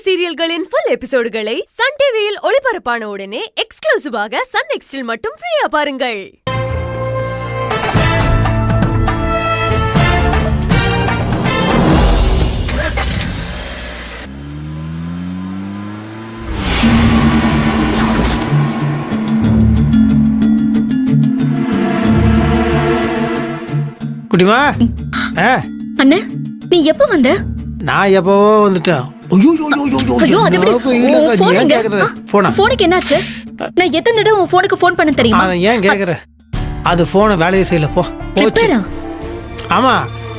சீரியல்களின் full எபிசோடுகளை Sun டிவியில் ஒளிபரப்பான உடனே எக்ஸ்க்ளூசிவாக சன் நெக்ஸ்டில் மட்டும் ஃப்ரீயா பாருங்கள். குட்டிமா அண்ணே, நீ எப்ப வந்த? நான் எப்பவோ வந்துட்டேன். போனுக்கு என்னாச்சு? நான் எத்தனை தடவை உன் போனுக்கு போன் பண்ண தெரியுமா? ஏன் கேக்குற? அது போனை வேலையை செய்யல. போச்சு. ஆமா,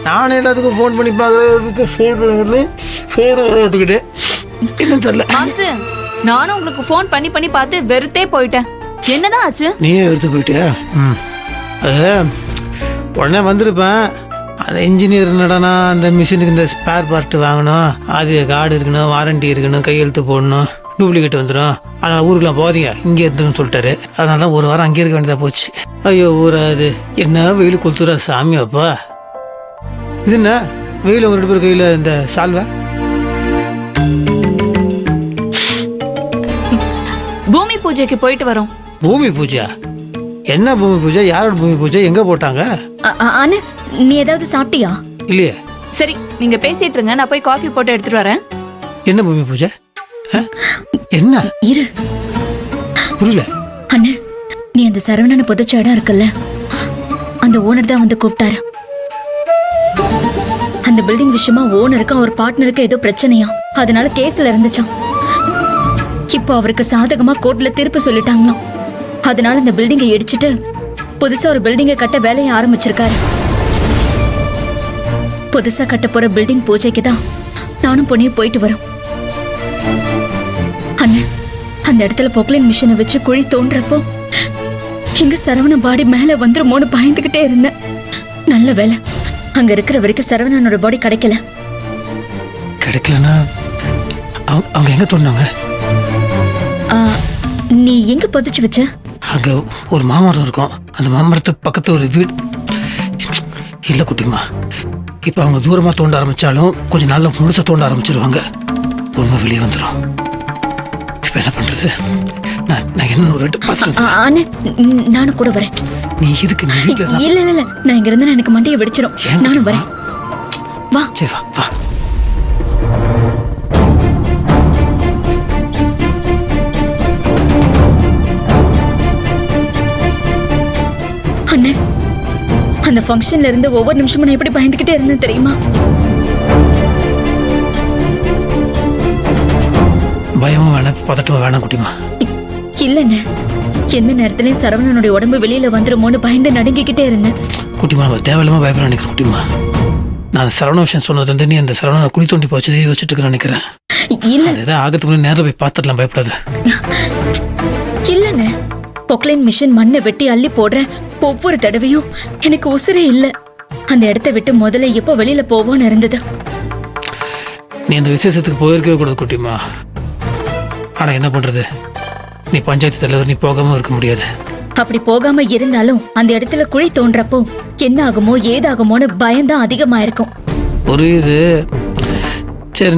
நானே எல்லாத்துக்கும் போன் பண்ணி பாக்குறேன். என்ன தெரியல. நானும் உங்களுக்கு போன் பண்ணி பண்ணி பார்த்து வெறுத்தே போயிட்டேன். என்னதான் ஆச்சு? நீயே வெறுத்து போயிட்டியா? உடனே வந்திருப்பேன். அந்த இன்ஜினியர் என்னடானா அந்த மிஷினுக்கு இந்த ஸ்பேர் பார்ட் வாங்கணும், அது கார்டு இருக்கணும், வாரண்டி இருக்கணும், கையெழுத்து போடணும், டூப்ளிகேட் வந்துடும், அதனால் ஊருக்குலாம் போதீங்க இங்கே இருந்துன்னு சொல்லிட்டாரு. அதனால தான் ஒரு வாரம் அங்கே இருக்க வேண்டியதாக போச்சு. ஐயோ ஊராது, என்ன வெயில் கொளுத்துறா சாமி. அப்பா இது என்ன வெயில்? உங்க 2 பேர் கையில் இந்த சால்வை? பூமி பூஜைக்கு போயிட்டு வரோம். பூமி பூஜை? என்ன பூமி பூஜை? யாரோட பூமி பூஜை? எங்க போட்டாங்க? அண்ணே, நீ ஏதாவது சாப்பிட்டியா? இல்லையே. சரி, நீங்க பேசிட்டு இருங்க, நான் போய் காஃபி போட்டு எடுத்துட்டு வரேன். என்ன பூமி பூஜை? என்ன இரு, புரியல. அண்ணே, நீ அந்த சரவணனை புதைச்ச இடம் இருக்குல்ல, அந்த ஓனர் தான் வந்து கூப்பிட்டாரு. அந்த பில்டிங் விஷயமா ஓனருக்கு அவர் பார்ட்னருக்கு ஏதோ பிரச்சனையா, அதனால கேஸ்ல இருந்துச்சாம். இப்போ அவருக்கு சாதகமா கோர்ட்ல தீர்ப்பு சொல்லிட்டாங்களாம். அதனால இந்த பில்டிங்கை இடிச்சிட்டு புதுசா ஒரு பில்டிங்கை கட்ட வேலையை ஆரம்பிச்சிருக்காரு. புதுசா கட்ட போற பில்டிங் பூஜைக்கு தான் நானும் பொண்ணியும் போயிட்டு வரோம். அண்ணே, அந்த இடத்துல பொக்லைன் மிஷினை வச்சு குழி தோன்றப்போ எங்க சரவண பாடி மேல வந்துருமோன்னு பயந்துகிட்டே இருந்தேன். நல்ல வேலை, அங்க இருக்கிற வரைக்கும் சரவணனோட பாடி கிடைக்கல. கிடைக்கலன்னா அவங்க எங்க தோண்டாங்க? நீ எங்க புதைச்சு வச்ச? அங்க ஒரு மாமரம் இருக்கும், அந்த மாமரத்துக்கு பக்கத்துல ஒரு வீடு. இல்ல குட்டிமா, இப்ப அவங்க தூரமா தோண்ட ஆரம்பிச்சாலும் கொஞ்ச நாள்ல முழுசா தோண்ட ஆரம்பிச்சிருவாங்க. உண்மை வெளியே வந்துடும். இப்ப என்ன பண்றது? நான் என்ன ஒரு அண்ணே, நானும் கூட வரேன். நீ இதுக்கு இல்ல இல்ல, நான் இங்க இருந்தா எனக்கு மண்டையை வெடிச்சிடும். நானும் வரேன். வா. சரி வா வா. அண்ணே, அந்த ஃபங்க்ஷன்ல இருந்து ஒவ்வொரு நிமிஷமும் நான் எப்படி பயந்துகிட்டே இருந்தேன் தெரியுமா? பயமும் வேணாம், பதட்டமும் வேணாம் குட்டிமா. இல்லண்ணே, எந்த நேரத்திலயும் சரவணனுடைய உடம்பு வெளியில வந்துருமோன்னு பயந்து நடுங்கிக்கிட்டே இருந்தேன். குட்டிமா, நம்ம தேவையில்லாம பயப்பட நினைக்கிறேன் குட்டிமா. நான் சரவண விஷயம் சொன்னது வந்து நீ அந்த சரவணனை குழி தோண்டி போச்சதே யோசிச்சுட்டு இருக்க நினைக்கிறேன். இல்ல, ஏதாவது ஆகத்துக்கு முன்னாடி நேரில் போய் பார்த்துடலாம், பயப்படாது. இல்லண்ணே, பொக்லைன் மிஷின் மண்ணை வெட்டி அள்ளி போடுற ஒவ்வொரு தடவையும் எனக்கு உசுரே இல்ல. அந்த இடத்தை விட்டு முதல்ல எப்போ வெளியில போவோன்னு இருந்தது. நீ அந்த விசேஷத்துக்கு போயிருக்கவே கூடாது குட்டிமா. ஆனா என்ன பண்றது, நீ பஞ்சாயத்து தலைவர், நீ போகாம இருக்க முடியாது. அப்படி போகாம இருந்தாலும் அந்த இடத்துல குழி தோன்றப்போ என்ன ஆகுமோ ஏதாகுமோன்னு பயம்தான் அதிகமா இருக்கும். புரியுது. சரி,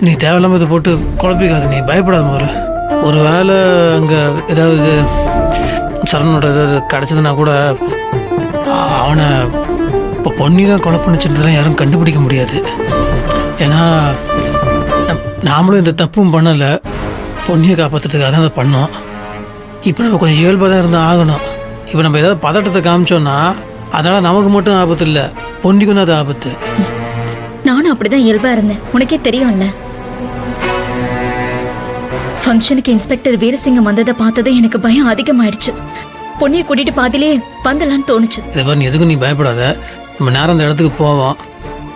நீ தேவையில்லாம இதை போட்டு குழப்பிக்காது, நீ பயப்படாத. முதல்ல ஒரு வேளை அங்க ஏதாவது சரணோட ஏதாவது கிடைச்சதுன்னா கூட அவனை இப்போ பொண்ணி தான் கொலை பண்ணிச்சுன்றதெல்லாம் யாரும் கண்டுபிடிக்க முடியாது. ஏன்னா நாமளும் இந்த தப்பும் பண்ணலை, பொண்ணியை காப்பாற்றுறதுக்காக தான் அதை பண்ணோம். இப்போ நம்ம கொஞ்சம் இயல்பாக தான் இருந்தால் ஆகணும். இப்போ நம்ம ஏதாவது பதட்டத்தை காமிச்சோன்னா அதனால் நமக்கு மட்டும் ஆபத்து இல்லை, பொண்ணிக்கும் தான் அது ஆபத்து. நானும் அப்படிதான் இயல்பா இருந்தேன், உனக்கே தெரியும்ல. ஃபங்க்ஷனுக்கு இன்ஸ்பெக்டர் வீரசிங்கம் வந்ததை பார்த்ததும் எனக்கு பயம் அதிகமாயிடுச்சு. பொண்ணியை கூட்டிட்டு பாதிலே வந்தலான்னு தோணுச்சு. இதை பாரு, நீ எதுக்கும் நீ பயப்படாத. நம்ம நேரம் அந்த இடத்துக்கு போவோம்.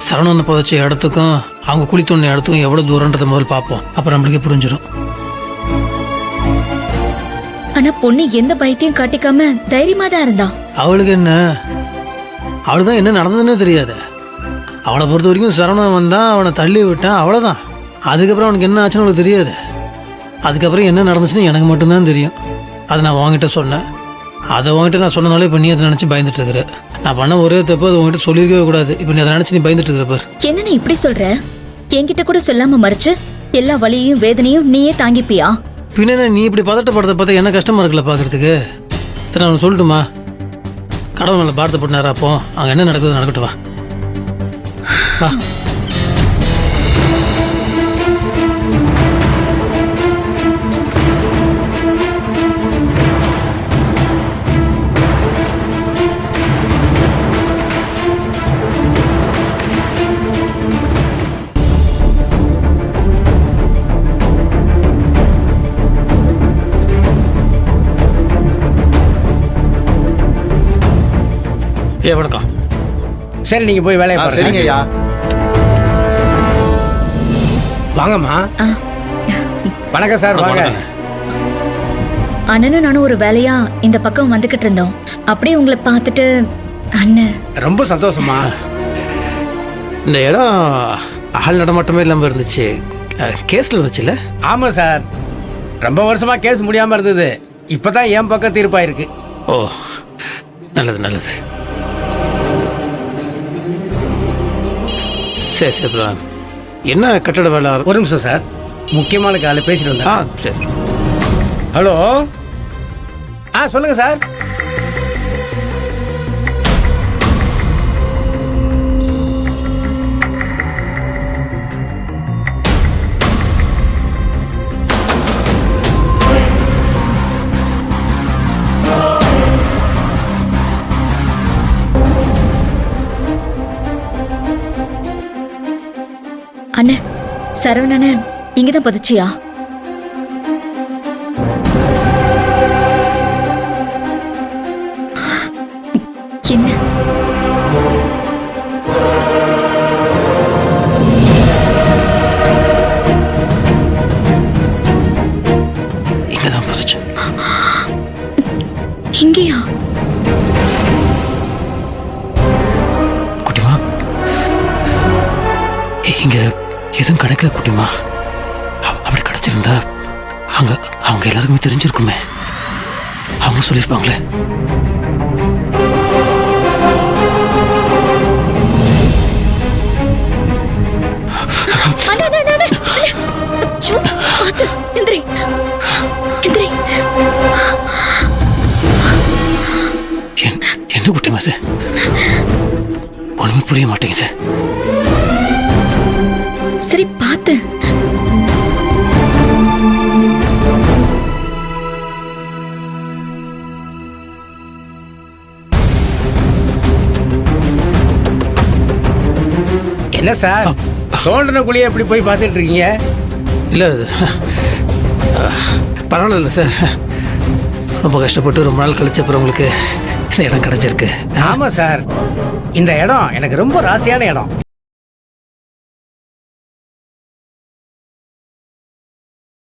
சரவணனை புதைச்ச இடத்துக்கும் அவங்க குழி தோண்டின இடத்துக்கும் எவ்வளோ தூரன்றதை முதல் பார்ப்போம், அப்புறம் நம்மளுக்கே புரிஞ்சிடும். ஆனா பொண்ணு எந்த பயத்தையும் காட்டிக்காம தைரியமா தான் இருந்தா. அவளுக்கு என்ன, அவளுக்கு தான் என்ன நடந்ததுன்னே தெரியாது. அவனை பொறுத்த வரைக்கும் சரவணன் வந்தான், அவனை தள்ளி விட்டான், அவ்வளோதான். அதுக்கப்புறம் அவனுக்கு என்ன ஆச்சுன்னு அவளுக்கு தெரியாது. அதுக்கப்புறம் என்ன நடந்துச்சுன்னு எனக்கு மட்டும்தான் தெரியும். அதை நான் உங்ககிட்ட சொன்னேன். அதை உங்ககிட்ட நான் சொன்னனாலே இப்போ நீ அதை நினச்சி பயந்துட்டு இருக்கிற. நான் பண்ண ஒரே தப்பு, அதை உங்ககிட்ட சொல்லியிருக்கவே கூடாது. இப்போ நீ அதை நினச்சி நீ பயந்துட்டு இருக்கிற பார். என்ன நீ இப்படி சொல்ற? என்கிட்ட கூட சொல்லாம மறைச்சு எல்லா வலியையும் வேதனையும் நீயே தாங்கிப்பியா? பின்ன நீ இப்படி பதட்டப்படுறத பார்த்தா என்ன கஷ்டமா இருக்குல்ல பார்க்கறதுக்கு. சரி நான் சொல்லட்டுமா? கடவுள் நல்ல பாரத்தை போட்டு நேரம் அப்போ அங்கே என்ன நடக்குது நடக்கட்டும். வா வா. வணக்கம். சரி நீங்க போய் வேலையை பாருங்க. சரிங்க ஐயா. வாங்கம்மா. ஆ, வணக்கம் சார். வாங்க. அண்ணனும் நானும் ஒரு வேலையா இந்த பக்கம் வந்துகிட்டு இருந்தோம். அப்படியே உங்களை பார்த்துட்டு அண்ணன். ரொம்ப சந்தோஷமா. இந்த இடம் ஆள் நடமாட்டமே இல்லாமல் இருந்துச்சு. கேஸில் இருந்துச்சுல்ல? ஆமா சார், ரொம்ப வருஷமா கேஸ் முடியாம இருந்தது. இப்பதான் என் பக்கம் தீர்ப்பாயிருக்கு. ஓ நல்லது நல்லது. சரி சரி. அப்புறம் என்ன கட்டட வேலை? ஒரு நிமிஷம் சார், முக்கியமான காலை பேசிட்டு வந்தேன். சரி. ஹலோ. சொல்லுங்க சார். அண்ணே, சரவணன இங்கதான் புதைச்சியா? என்ன? இங்கதான் புதைச்சு. இங்கேயா? குட்டிமா இங்க எதுவும் கிடைக்கல குட்டிமா. அப்படி கிடைச்சிருந்தா அவங்க எல்லாருக்குமே தெரிஞ்சிருக்குமே. அவங்க சொல்லியிருப்பாங்களே. என்ன குட்டிமா அது? ஒண்ணுமே புரிய மாட்டேங்குது. சரி பார்த்து. என்ன சார், தோண்டின குழியை எப்படி போய் பார்த்துட்டு இருக்கீங்க? இல்லை பரவாயில்ல இல்லை சார். ரொம்ப கஷ்டப்பட்டு ரொம்ப நாள் கழிச்ச அப்புறம் உங்களுக்கு இந்த இடம் கிடைச்சிருக்கு. ஆமா சார், இந்த இடம் எனக்கு ரொம்ப ராசியான இடம்.